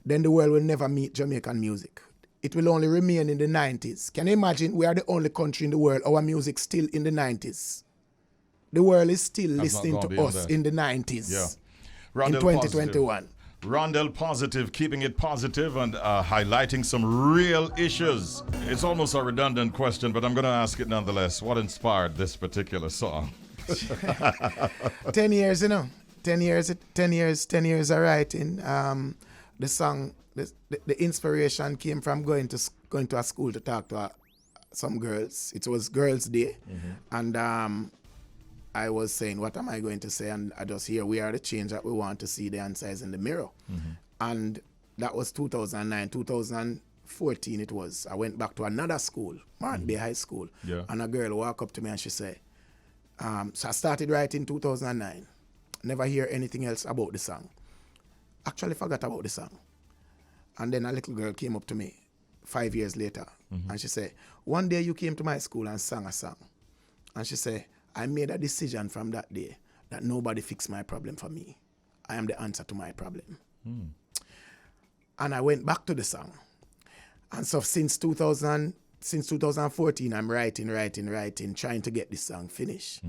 then the world will never meet Jamaican music. It will only remain in the 90s. Can you imagine we are the only country in the world, our music still in the 90s? The world is still listening to us in the 90s. Yeah. In 2021. Rondell Positive, keeping it positive and highlighting some real issues. It's almost a redundant question, but I'm going to ask it nonetheless. What inspired this particular song? 10 years, you know. 10 years of writing. The song, the inspiration came from going to a school to talk to some girls. It was Girls' Day. And I was saying, what am I going to say? And I just hear, we are the change that we want to see. The answer is in the mirror. And that was 2009. 2014 it was. I went back to another school, Martin Bay High School. And a girl walked up to me and she said, so I started writing 2009. Never hear anything else about the song. Actually forgot about the song. And then a little girl came up to me 5 years later. And she said, one day you came to my school and sang a song. And she said, I made a decision from that day that nobody fixed my problem for me. I am the answer to my problem. And I went back to the song. And so since 2014, I'm writing, trying to get this song finished.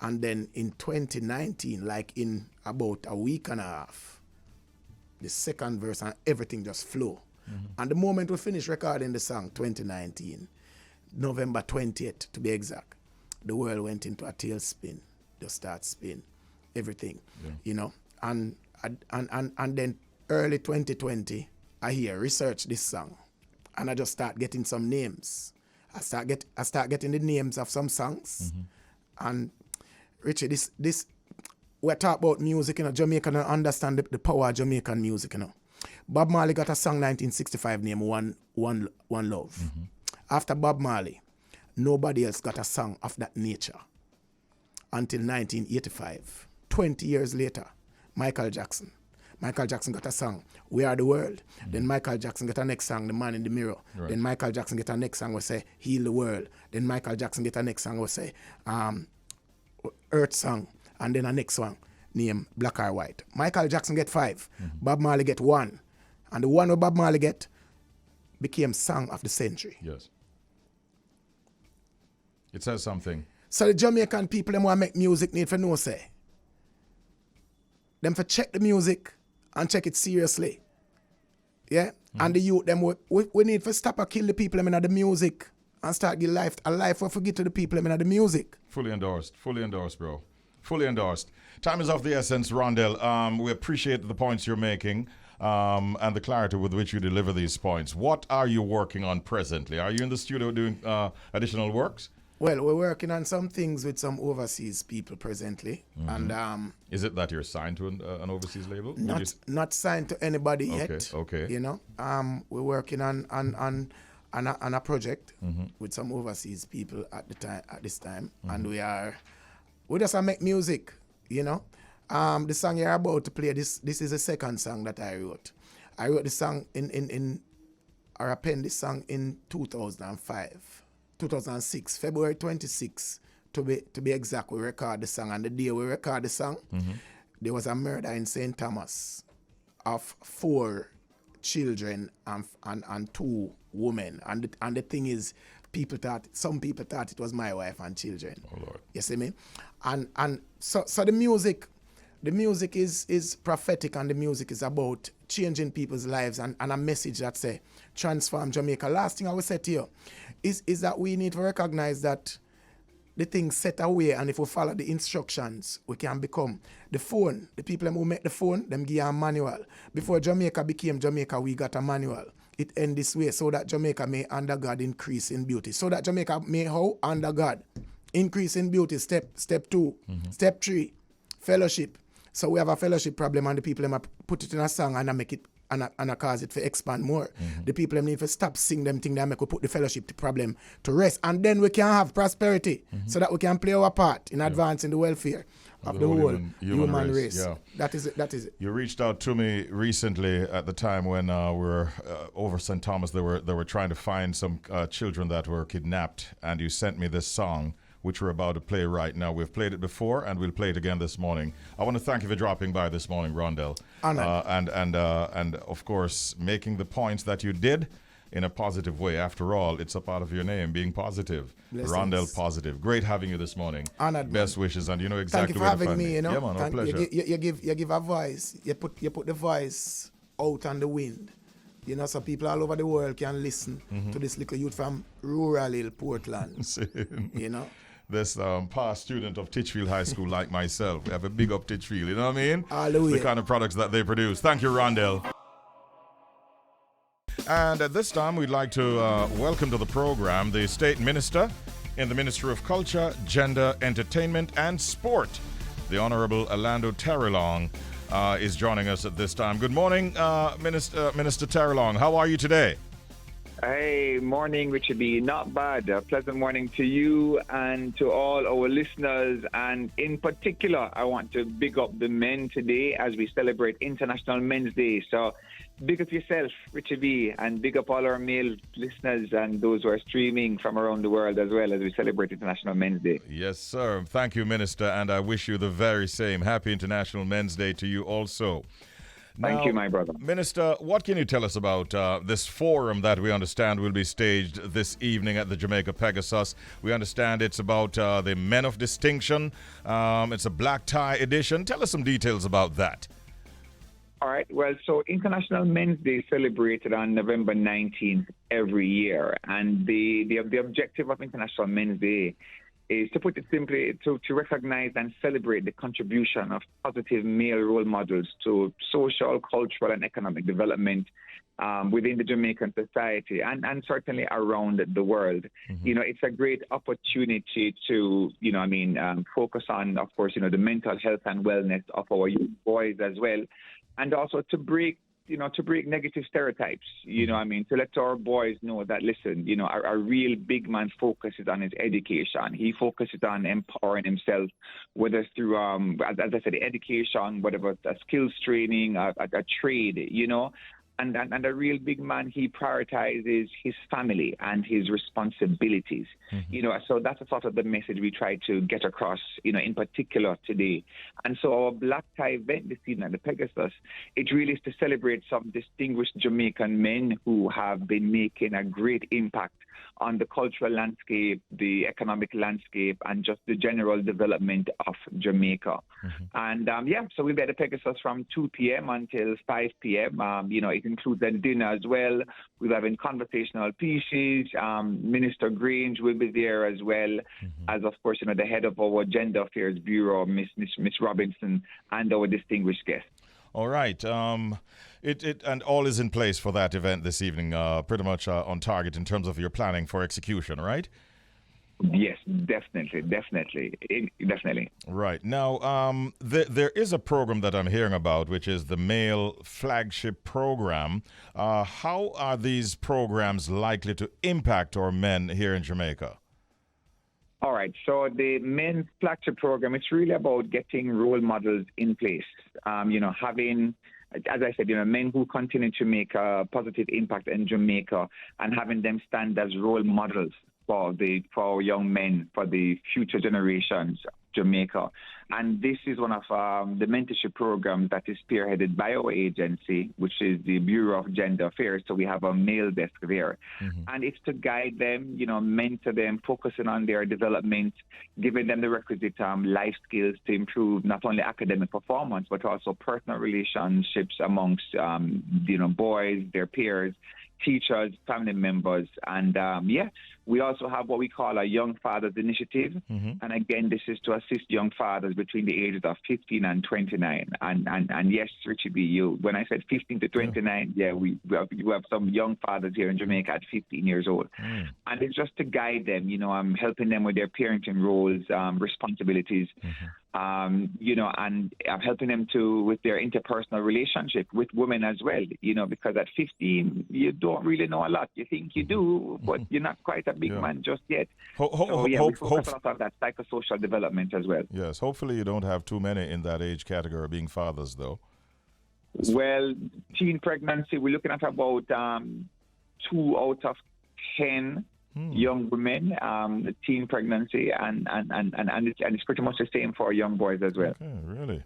And then in 2019, like in about a week and a half, the second verse and everything just flew. And the moment we finished recording the song, 2019, November 20th to be exact, the world went into a tailspin, just start spin, everything, you know. And then early 2020, I research this song, and I just start getting some names. I start getting the names of some songs, and Richie, this we're talking about music, you know. Jamaica don't understand the power of Jamaican music, you know. Bob Marley got a song 1965 named One Love. After Bob Marley, nobody else got a song of that nature until 1985. 20 years later, Michael Jackson got a song, We Are the World. Then Michael Jackson got a next song, The Man in the Mirror. Then Michael Jackson get a next song, will say, Heal the World. Then Michael Jackson get a next song, will say, Earth Song. And then a next one, named Black or White. Michael Jackson get 5. Bob Marley get 1. And the one where Bob Marley get became Song of the Century. Yes. It says something. So the Jamaican people, them want to make music, need for no say. Them for check the music and check it seriously. Yeah? And the youth, them we need to stop and kill the people them in the music and start give life a life or forget to the people them in the music. Fully endorsed, bro. Fully endorsed. Time is of the essence, Rondell. We appreciate the points you're making and the clarity with which you deliver these points. What are you working on presently? Are you in the studio doing additional works? Well, we're working on some things with some overseas people presently. And is it that you're signed to an overseas label? Not signed to anybody yet. Okay. You know, we're working on a project with some overseas people at this time, and we just make music. You know, the song you're about to play. This is the second song that I wrote. I wrote the song or I penned this song in 2006, February 26, to be exact. We record the song, and the day we record the song, there was a murder in St. Thomas of 4 children and 2 women. And the thing is, some people thought it was my wife and children. Oh Lord. You see me? And so the music is prophetic, and the music is about changing people's lives and a message that say transform Jamaica. Last thing I will say to you is that we need to recognize that the things set away, and if we follow the instructions, we can become the phone. The people who make the phone, them give a manual. Before Jamaica became Jamaica, we got a manual. It end this way, so that Jamaica may under God increase in beauty. So that Jamaica may how under God increase in beauty. Step 2, Step 3, fellowship. So we have a fellowship problem, and the people them put it in a song and I make it and I cause it to expand more. The people them need to stop sing them thing that make we put the fellowship problem to rest, and then we can have prosperity, so that we can play our part in advancing the welfare of the whole human race. Yeah. That is it. You reached out to me recently at the time when we were over St. Thomas. They were trying to find some children that were kidnapped, and you sent me this song, which we're about to play right now. We've played it before, and we'll play it again this morning. I want to thank you for dropping by this morning, Rondell. And of course, making the points that you did in a positive way. After all, it's a part of your name, being positive. Blessings. Rondell Positive. Great having you this morning. Honored, best wishes, and you know exactly where to find me. You know, yeah, man, our pleasure. You give a voice. You put the voice out on the wind. You know, so people all over the world can listen to this little youth from rural Hill, Portland. You know. This past student of Titchfield High School like myself. We have a big up Titchfield, you know what I mean? Hallelujah. The kind of products that they produce. Thank you, Rondell. And at this time, we'd like to welcome to the program the State Minister in the Ministry of Culture, Gender, Entertainment and Sport. The Honorable Alando Terrelonge is joining us at this time. Good morning, Minister Terrelonge. How are you today? Hey, morning, Richie B. Not bad. A pleasant morning to you and to all our listeners. And in particular, I want to big up the men today as we celebrate International Men's Day. So big up yourself, Richie B, and big up all our male listeners and those who are streaming from around the world as well as we celebrate International Men's Day. Yes, sir. Thank you, Minister, and I wish you the very same. Happy International Men's Day to you also. Thank you, my brother. Minister, what can you tell us about this forum that we understand will be staged this evening at the Jamaica Pegasus? We understand it's about the Men of Distinction. It's a black tie edition. Tell us some details about that. All right. Well, so International Men's Day is celebrated on November 19th every year. And the objective of International Men's Day is, to put it simply, to recognize and celebrate the contribution of positive male role models to social, cultural, and economic development within the Jamaican society and certainly around the world. You know, it's a great opportunity to, focus on, of course, the mental health and wellness of our young boys as well, and also to break negative stereotypes, to let our boys know that, listen, our real big man focuses on his education. He focuses on empowering himself, whether it's through, as I said, education, whatever, a skills training, a trade, And a real big man, he prioritizes his family and his responsibilities. So that's a sort of the message we try to get across, in particular today. And so our Black Tie event this evening at the Pegasus, it really is to celebrate some distinguished Jamaican men who have been making a great impact on the cultural landscape, the economic landscape, and just the general development of Jamaica. And so we'll be at the Pegasus from 2 p.m. until 5 p.m. It includes a dinner as well. We're having conversational pieces. Minister Grange will be there as well, as of course, the head of our Gender Affairs Bureau, Miss Robinson, and our distinguished guest. All right. And all is in place for that event this evening, pretty much on target in terms of your planning for execution, right? Yes, definitely. Right. Now, there is a program that I'm hearing about, which is the male flagship program. How are these programs likely to impact our men here in Jamaica? All right. So the men's flagship program, it's really about getting role models in place. Having, as I said, men who continue to make a positive impact in Jamaica and having them stand as role models for our young men, for the future generations of Jamaica. And this is one of the mentorship programs that is spearheaded by our agency, which is the Bureau of Gender Affairs. So we have a male desk there. And it's to guide them, mentor them, focusing on their development, giving them the requisite life skills to improve not only academic performance, but also personal relationships amongst, boys, their peers, teachers, family members. And we also have what we call a Young Fathers Initiative. And again, this is to assist young fathers between the ages of 15 and 29. And yes, Richie B, when I said 15 to 29, we have some young fathers here in Jamaica at 15 years old. And it's just to guide them, I'm helping them with their parenting roles, responsibilities, and I'm helping them with their interpersonal relationship with women as well, because at 15, you don't really know a lot. You think you do, but you're not quite a big man just yet. We focus on that psychosocial development as well. Yes, hopefully you don't have too many in that age category being fathers, though. Well, teen pregnancy, we're looking at about 2 out of 10 young women, teen pregnancy, and it's pretty much the same for young boys as well. Okay, really?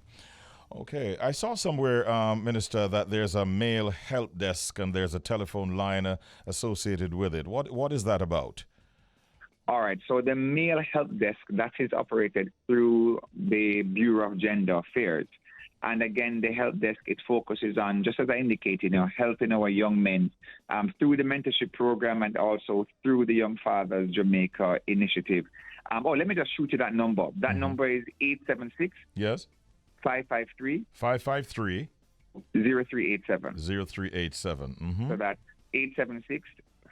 Okay. I saw somewhere, Minister, that there's a male help desk and there's a telephone line associated with it. What is that about? All right. So the male help desk, that is operated through the Bureau of Gender Affairs. And again, the help desk, it focuses on, just as I indicated, helping our young men through the mentorship program and also through the Young Fathers Jamaica initiative. Let me just shoot you that number. That number is 876. Yes. 553. 553. 0387. 0387. So that's 876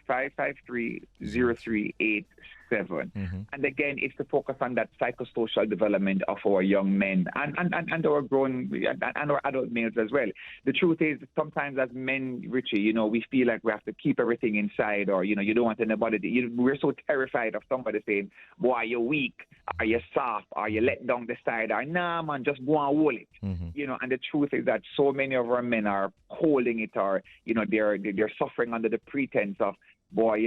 553 0387. And again, it's to focus on that psychosocial development of our young men and our grown and our adult males as well. The truth is, sometimes as men, Richie, we feel like we have to keep everything inside, or you don't want anybody. We're so terrified of somebody saying, "Boy, you're weak, are you soft, are you let down the side, or nah, man, just go and hold it." And the truth is that so many of our men are holding it, or they're suffering under the pretense of, boy,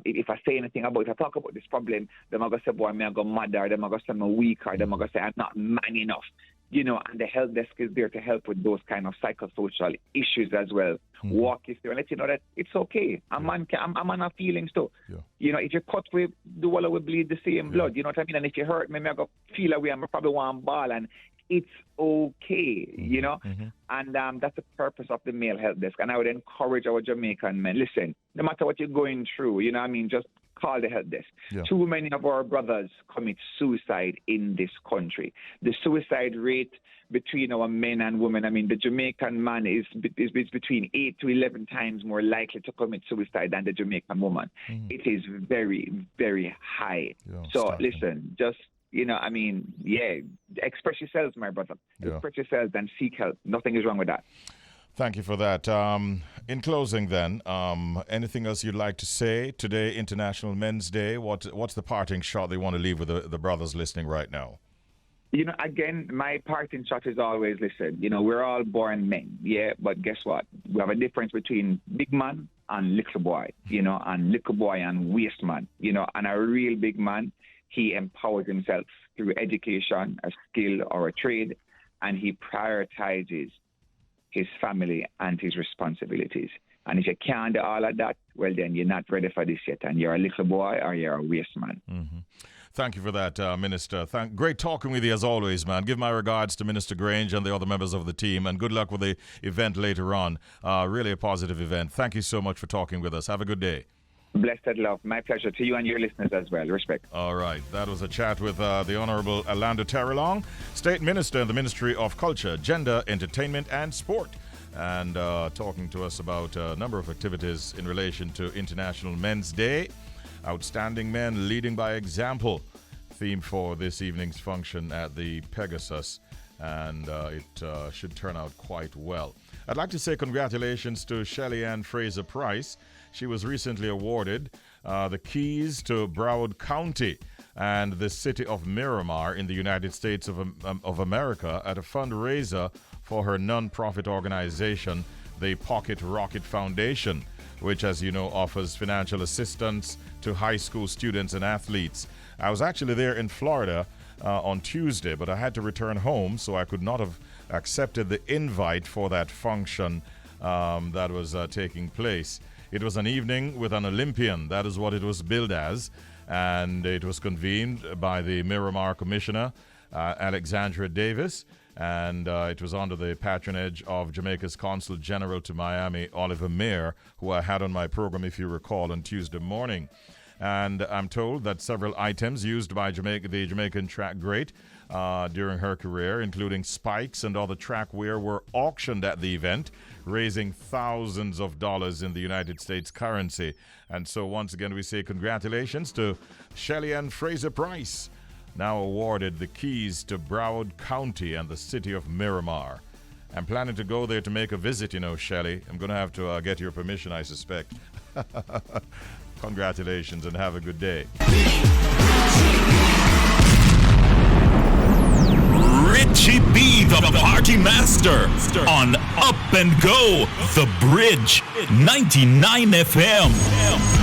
if I say anything about it, if I talk about this problem, then I'm going to say, boy, I'm going to mad, or then I'm going to say I'm weak, or then I'm going to say I'm not man enough. And the help desk is there to help with those kind of psychosocial issues as well. Walk you through and let you know that it's okay. I'm man of feelings too. If you're cut, we do all we bleed the same blood. You know what I mean? And if you hurt me, I'm going to feel away. I'm probably want ball, and it's okay, and that's the purpose of the male help desk. And I would encourage our Jamaican men, listen, no matter what you're going through, just call the help desk. Too many of our brothers commit suicide in this country. The suicide rate between our men and women, the Jamaican man is between 8 to 11 times more likely to commit suicide than the Jamaican woman. It is very, very high. So listen, just express yourselves, my brother. Express yourselves and seek help. Nothing is wrong with that. Thank you for that. In closing then, anything else you'd like to say? Today, International Men's Day. What's the parting shot they want to leave with the brothers listening right now? Again, my parting shot is always, listen, we're all born men, yeah, but guess what? We have a difference between big man and little boy, and little boy and waste man, and a real big man, he empowers himself through education, a skill, or a trade, and he prioritizes his family and his responsibilities. And if you can't do all of that, well, then you're not ready for this yet, and you're a little boy or you're a waste man. Mm-hmm. Thank you for that, Minister. Great talking with you as always, man. Give my regards to Minister Grange and the other members of the team, and good luck with the event later on. Really a positive event. Thank you so much for talking with us. Have a good day. Blessed love. My pleasure to you and your listeners as well. Respect. All right. That was a chat with the Honorable Alando Terrelonge, State Minister in the Ministry of Culture, Gender, Entertainment and Sport, and talking to us about a number of activities in relation to International Men's Day. Outstanding Men Leading by Example, theme for this evening's function at the Pegasus, and it should turn out quite well. I'd like to say congratulations to Shelly Ann Fraser Price. She was recently awarded the keys to Broward County and the city of Miramar in the United States of America at a fundraiser for her non-profit organization, the Pocket Rocket Foundation, which, as you know, offers financial assistance to high school students and athletes. I was actually there in Florida on Tuesday, but I had to return home, so I could not have accepted the invite for that function that was taking place. It was an evening with an Olympian. That is what it was billed as, and it was convened by the Miramar Commissioner, Alexandra Davis, and it was under the patronage of Jamaica's Consul General to Miami, Oliver Mayer, who I had on my program, if you recall, on Tuesday morning. And I'm told that several items used by the Jamaican track great during her career, including spikes and other track wear, were auctioned at the event, raising thousands of dollars in the United States currency. And so once again, we say congratulations to Shelly Ann Fraser Price, now awarded the keys to Broward County and the city of Miramar. I'm planning to go there to make a visit, Shelly. I'm going to have to get your permission, I suspect. Congratulations and have a good day. Richie B, the party master, on Up and Go, The Bridge, 99 FM.